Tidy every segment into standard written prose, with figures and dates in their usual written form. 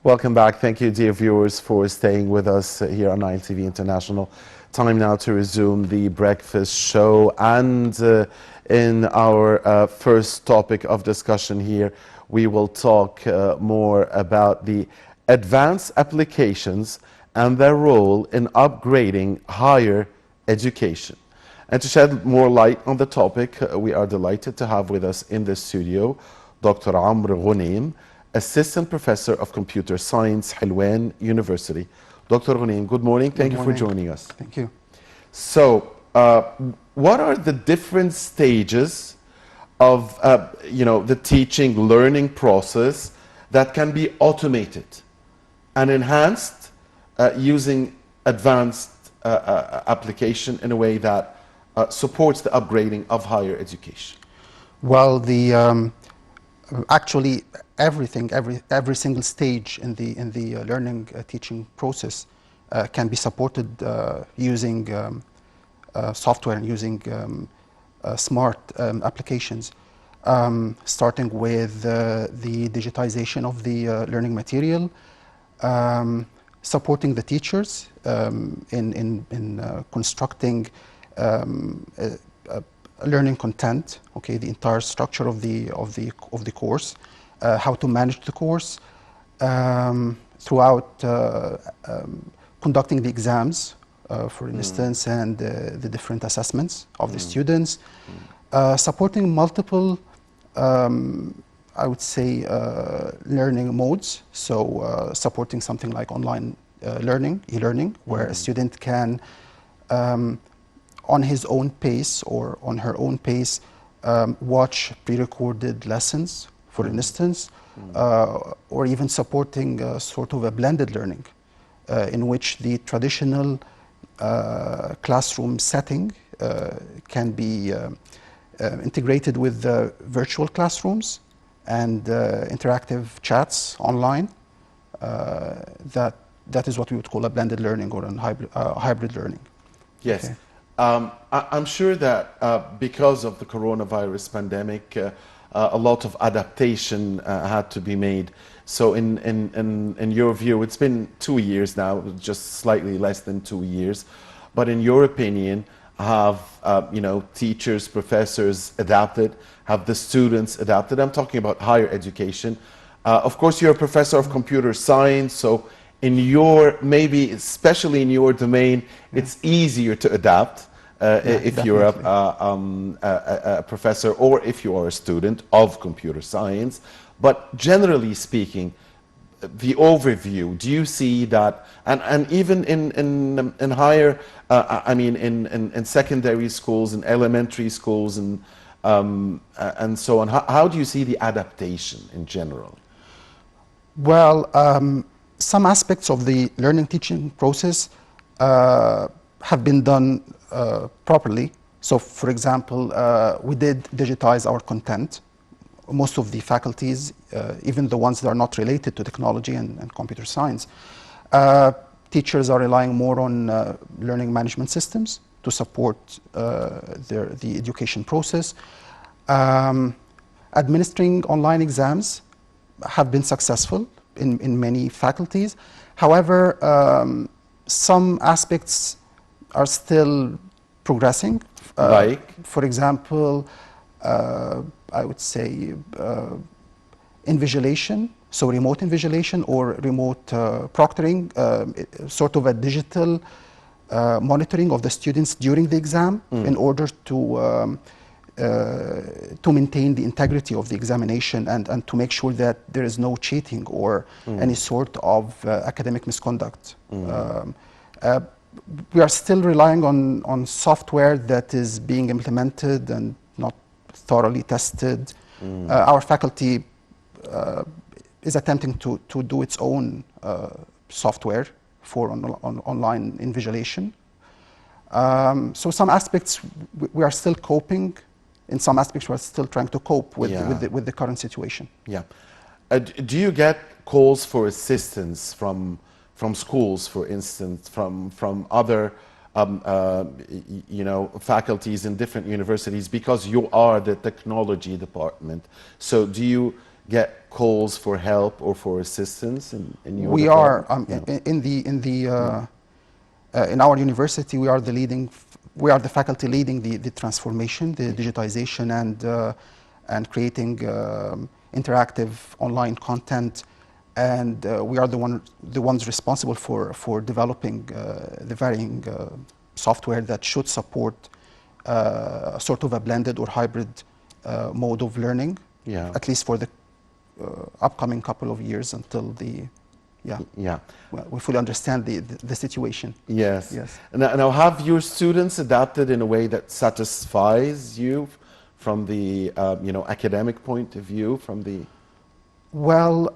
Welcome back. Thank you, dear viewers, for staying with us here on Nile TV International. Time now to resume the breakfast show. And in our first topic of discussion here, we will talk more about the advanced applications and their role in upgrading higher education. And to shed more light on the topic, we are delighted to have with us in the studio Dr. Amr Ghoneim, Assistant Professor of Computer Science, Helwan University. Dr. Ghoneim, good morning. Thank you for joining us. Thank you. So, what are the different stages of the teaching learning process that can be automated and enhanced using advanced application in a way that supports the upgrading of higher education? Well, actually everything, every single stage in the learning teaching process can be supported using software and using smart applications, starting with the digitization of the learning material, supporting the teachers in constructing learning content, okay, the entire structure of the course, how to manage the course, throughout conducting the exams, for instance, and the different assessments of the students, supporting multiple, I would say, learning modes. So supporting something like online learning, e-learning, where a student can on his own pace or on her own pace, watch pre-recorded lessons, for instance, or even supporting sort of a blended learning in which the traditional classroom setting can be integrated with virtual classrooms and interactive chats online. That is what we would call a blended learning or a hybrid learning. Yes. Okay. I'm sure that because of the coronavirus pandemic, a lot of adaptation had to be made. So in your view, it's been 2 years now, just slightly less than 2 years. But in your opinion, have teachers, professors adapted? Have the students adapted? I'm talking about higher education. Of course, you're a professor of computer science, so in your, maybe especially in your domain, it's easier to adapt if you're a professor or if you are a student of computer science. But generally speaking, the overview, do you see that, and even in higher, in secondary schools and elementary schools and so on, how do you see the adaptation in general? Well, some aspects of the learning teaching process have been done properly. So, for example, we did digitize our content. Most of the faculties, even the ones that are not related to technology and computer science, teachers are relying more on learning management systems to support the education process. Administering online exams have been successful in many faculties. However, some aspects are still progressing. For example, I would say invigilation, so remote invigilation or remote proctoring, sort of a digital monitoring of the students during the exam in order to maintain the integrity of the examination and to make sure that there is no cheating or any sort of academic misconduct. We are still relying on software that is being implemented and not thoroughly tested. Our faculty is attempting to do its own software for online invigilation. So some aspects we are still coping. In some aspects, we're still trying to cope with the current situation. Yeah. Do you get calls for assistance from schools, for instance, from other faculties in different universities, because you are the technology department? So do get calls for help or for assistance in your We are department? Yeah. in our university. We are the leading. We are the faculty leading the transformation, the digitization, and creating interactive online content. And we are the ones responsible for developing the varying software that should support sort of a blended or hybrid mode of learning, Yeah. at least for the upcoming couple of years until Yeah. well, we fully understand the situation. Yes. Yes. Now, have your students adapted in a way that satisfies you from the academic point of view? From the Well,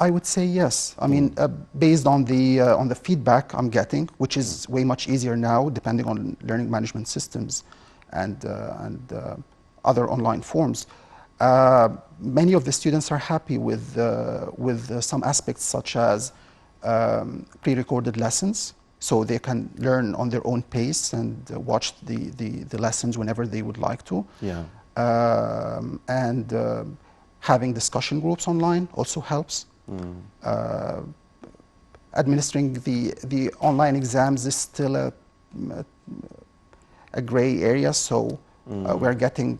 I would say yes. I mean, based on the feedback I'm getting, which is way much easier now, depending on learning management systems and other online forms. Many of the students are happy with some aspects, such as pre-recorded lessons, so they can learn on their own pace and watch the lessons whenever they would like to. Yeah. And having discussion groups online also helps. Administering the online exams is still a gray area, so we're getting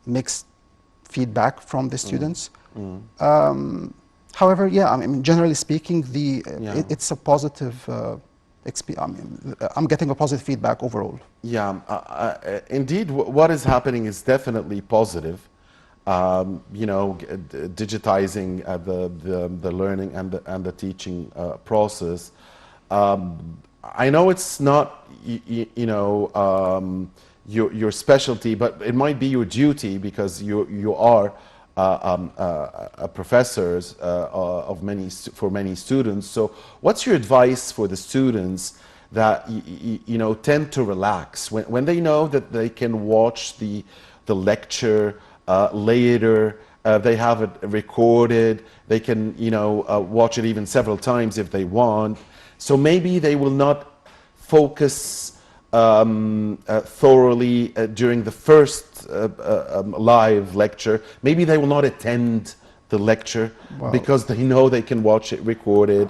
mixed feedback from the students. However, yeah, I mean, generally speaking, it's a positive. I'm getting a positive feedback overall. Yeah, indeed, what is happening is definitely positive. Digitizing the learning and the teaching process. I know it's not your specialty, but it might be your duty, because you are professors for many students. So, what's your advice for the students that tend to relax when they know that they can watch the lecture later? They have it recorded. They can watch it even several times if they want. So maybe they will not focus thoroughly during the first live lecture. Maybe they will not attend the lecture because they know they can watch it recorded,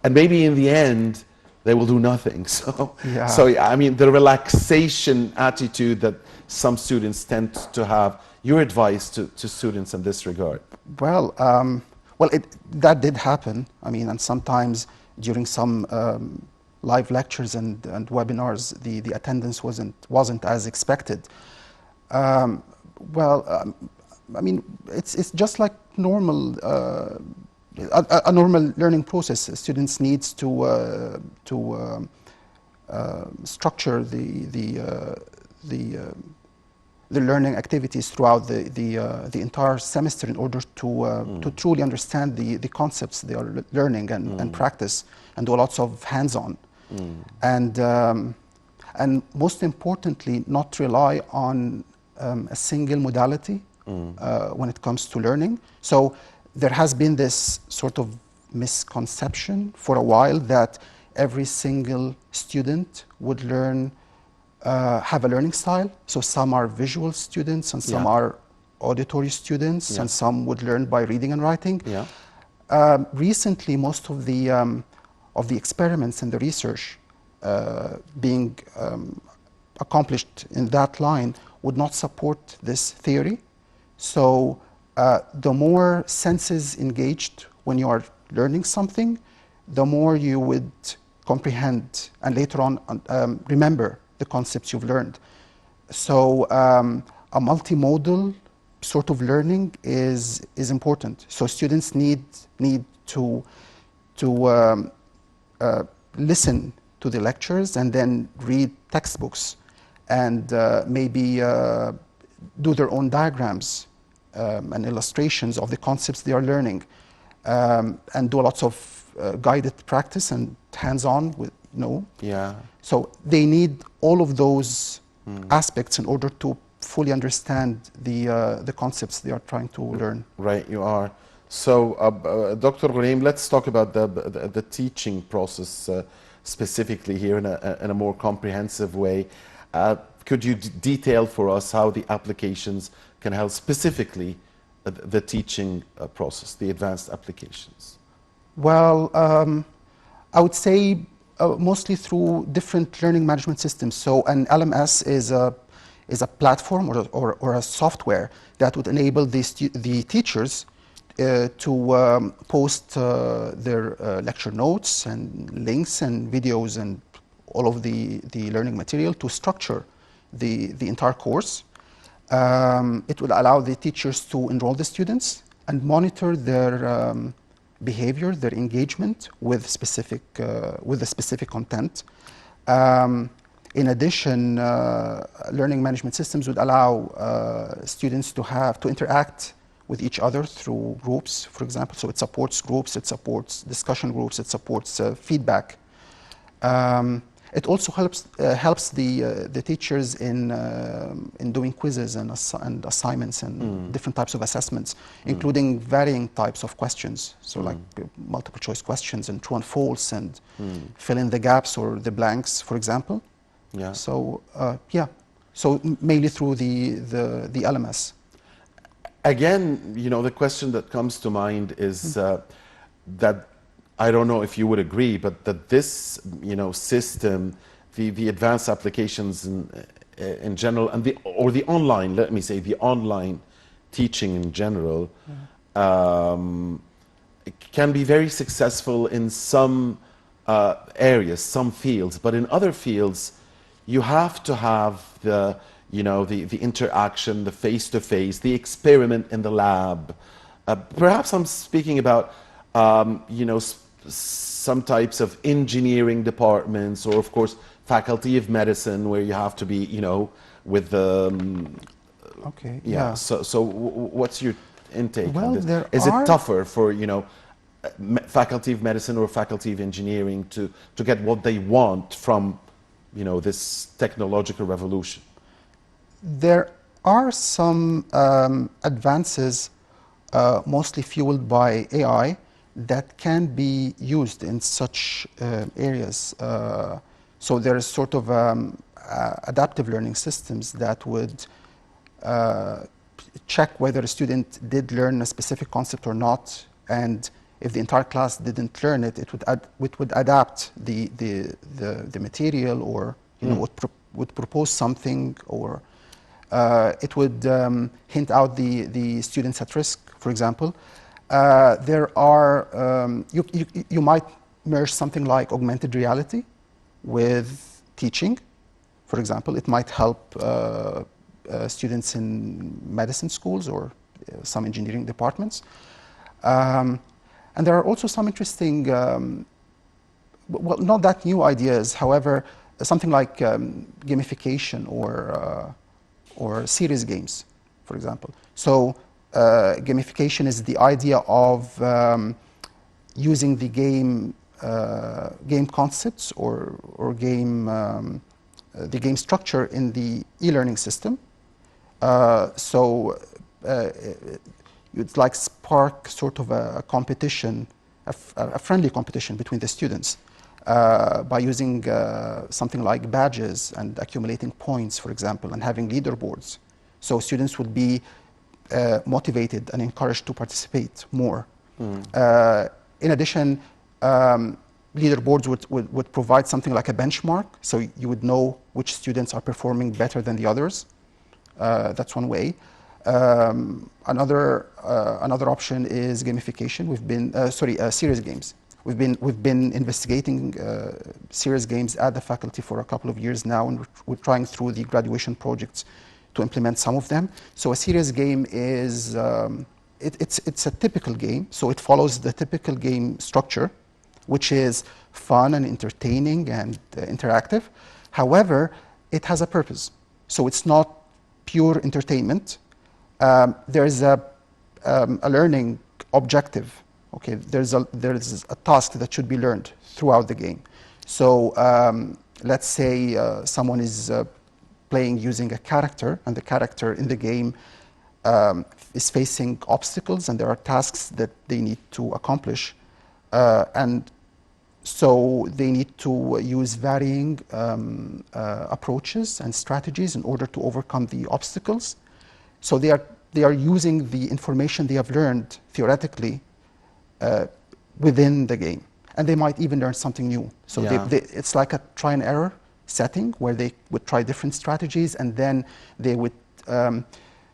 and maybe in the end they will do nothing. So, I mean, the relaxation attitude that some students tend to have. Your advice to students in this regard? Well, that did happen. I mean, and sometimes during some live lectures and webinars, the attendance wasn't as expected. I mean, it's just like normal a normal learning process. Students needs to structure the learning activities throughout the entire semester in order to truly understand the concepts they are learning and practice and do lots of hands-on. And most importantly, not rely on a single modality when it comes to learning. So there has been this sort of misconception for a while that every single student would learn have a learning style. So some are visual students and some are auditory students, and some would learn by reading and writing. Recently, most of the experiments and the research being accomplished in that line would not support this theory. So the more senses engaged when you are learning something, the more you would comprehend and later on remember the concepts you've learned. So a multimodal sort of learning is important. So students need to listen to the lectures and then read textbooks and maybe do their own diagrams and illustrations of the concepts they are learning, and do lots of guided practice and hands-on with So they need all of those aspects in order to fully understand the concepts they are trying to learn. Right, you are. So, Dr. Ghoneim, let's talk about the teaching process specifically here in a more comprehensive way. Could you detail for us how the applications can help specifically the teaching process, the advanced applications? Well, I would say mostly through different learning management systems. So an LMS is a platform or a software that would enable the teachers to post their lecture notes and links and videos and all of the learning material to structure the entire course. It would allow the teachers to enroll the students and monitor their behavior, their engagement with the specific content. In addition, learning management systems would allow students to interact with each other through groups, for example. So it supports groups, it supports discussion groups, it supports feedback. It also helps the teachers in doing quizzes and assignments and different types of assessments, including varying types of questions. So like multiple choice questions and true and false and fill in the gaps or the blanks, for example. Yeah. So so mainly through the LMS. Again, the question that comes to mind is that I don't know if you would agree, but that this, system, the advanced applications in general, and the online, let me say, the online teaching in general, can be very successful in some areas, some fields, but in other fields, you have to have the interaction, the face-to-face, the experiment in the lab. Perhaps I'm speaking about, some types of engineering departments, or of course, faculty of medicine, where you have to be, with the... Okay. Yeah. So what's your intake Well, on this? Is it tougher for, faculty of medicine or faculty of engineering to get what they want from, this technological revolution? There are some advances, mostly fueled by AI, that can be used in such areas. So there is sort of adaptive learning systems that would check whether a student did learn a specific concept or not, and if the entire class didn't learn it, it would adapt the material, or would propose something, or it would hint out the students at risk, for example. There are, you might merge something like augmented reality with teaching, for example. It might help students in medicine schools or some engineering departments. And there are also some interesting, well, not that new ideas, however, something like gamification or series games, for example. So gamification is the idea of using the game concepts or the game structure in the e-learning system. So you'd like spark sort of a competition, a friendly competition between the students by using something like badges and accumulating points, for example, and having leaderboards. So students would be motivated and encouraged to participate more. In addition, leaderboards would provide something like a benchmark, so you would know which students are performing better than the others. That's one way. Another option is gamification. Series games. We've been investigating series games at the faculty for a couple of years now, and we're trying through the graduation projects to implement some of them. So a series game is it's a typical game, so it follows the typical game structure, which is fun and entertaining and interactive. However, it has a purpose, so it's not pure entertainment. There is a learning objective. Okay, there is a task that should be learned throughout the game. So let's say someone is playing using a character, and the character in the game is facing obstacles, and there are tasks that they need to accomplish, and so they need to use varying approaches and strategies in order to overcome the obstacles. So they are they are using the information they have learned theoretically within the game. And they might even learn something new. So Yeah. it's like a try and error setting where they would try different strategies and then they would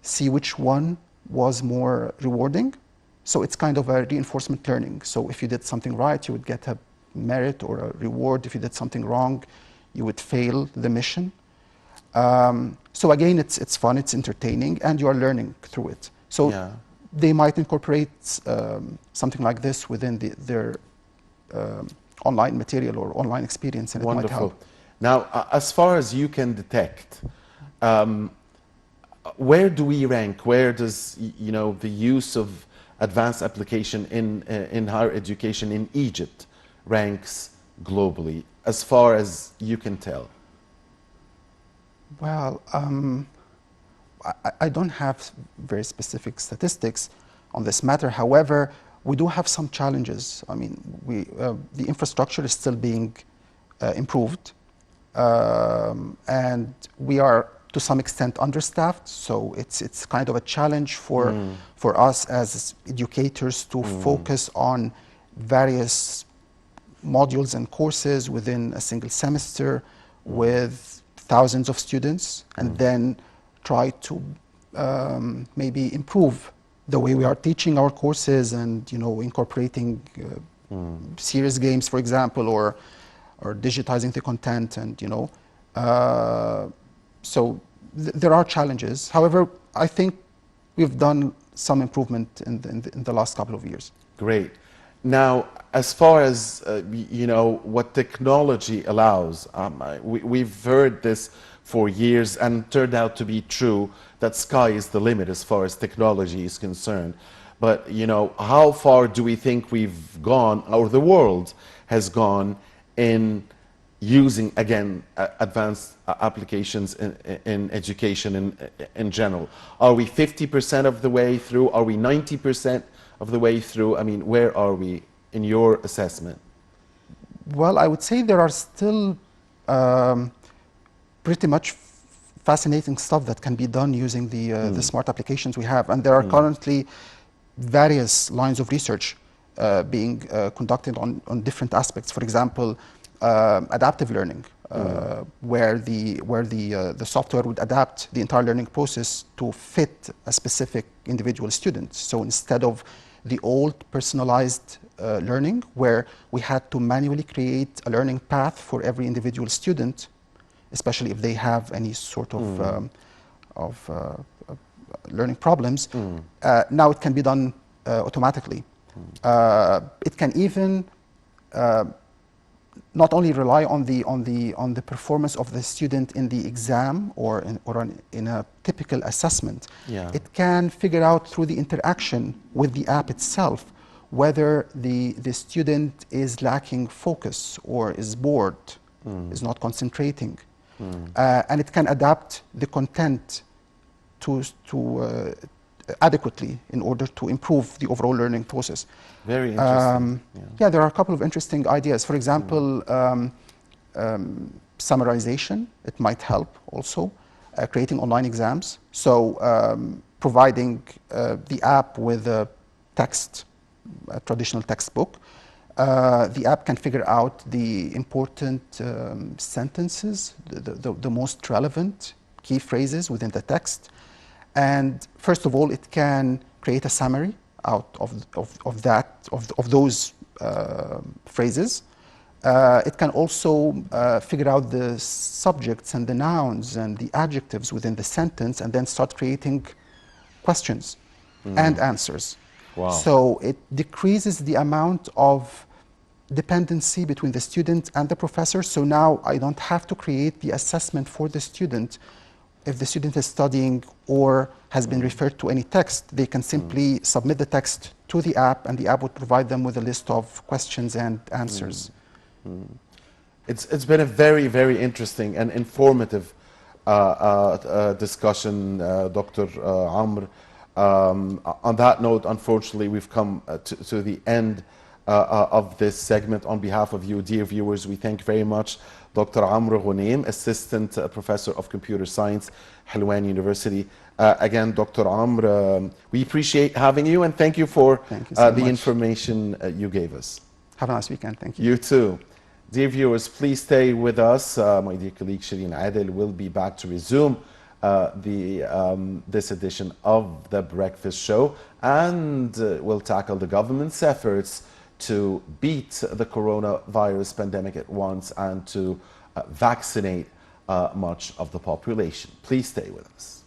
see which one was more rewarding. So it's kind of a reinforcement learning. So if you did something right, you would get a merit or a reward. If you did something wrong, you would fail the mission. So again, it's fun, it's entertaining, and you are learning through it. So Yeah. they might incorporate something like this within their online material or online experience, and it might Wonderful. help. Now, as far as you can detect, where do we rank? Where does the use of advanced application in higher education in Egypt ranks globally, as far as you can tell? Well, I don't have very specific statistics on this matter. However, we do have some challenges. I mean, the infrastructure is still being improved, and we are to some extent understaffed. So it's kind of a challenge for us as educators to focus on various modules and courses within a single semester with thousands of students, and then try to maybe improve the way we are teaching our courses, and incorporating serious games, for example, or digitizing the content, and so there are challenges. However, I think we've done some improvement in the last couple of years. Great. Now, as far as what technology allows, we've heard this for years and turned out to be true, that sky is the limit as far as technology is concerned. But how far do we think we've gone, or the world has gone, in using, again, advanced applications in education in general? Are we 50% of the way through? Are we 90% of the way through? I mean, where are we in your assessment? Well, I would say there are still pretty much fascinating stuff that can be done using the smart applications we have. And there are currently various lines of research being conducted on different aspects. For example, adaptive learning, where the software would adapt the entire learning process to fit a specific individual student. So instead of the old personalized learning, where we had to manually create a learning path for every individual student, especially if they have any sort of learning problems, now it can be done automatically. It can even not only rely on the performance of the student in the exam or in a typical assessment. Yeah. It can figure out through the interaction with the app itself whether the student is lacking focus or is bored, is not concentrating. And it can adapt the content to adequately in order to improve the overall learning process. Very interesting. Yeah, there are a couple of interesting ideas. For example, summarization, it might help also. Creating online exams. So providing the app with a text, a traditional textbook. The app can figure out the important sentences, the most relevant key phrases within the text. And first of all, it can create a summary out of those phrases. It can also figure out the subjects and the nouns and the adjectives within the sentence, and then start creating questions and answers. Wow. So it decreases the amount of dependency between the student and the professor. So now I don't have to create the assessment for the student. If the student is studying or has been referred to any text, they can simply submit the text to the app, and the app would provide them with a list of questions and answers. It's been a very, very interesting and informative discussion, Dr. Amr. On that note, unfortunately, we've come to the end of this segment. On behalf of you, dear viewers, we thank very much Dr. Amr Ghoneim, Assistant Professor of Computer Science, Helwan University. Again, Dr. Amr, we appreciate having you, and thank you for the information you gave us. Have a nice weekend. Thank you. You too. Dear viewers, please stay with us. My dear colleague Shireen Adel will be back to resume this edition of The Breakfast Show, and we'll tackle the government's efforts to beat the coronavirus pandemic at once and to vaccinate much of the population. Please stay with us.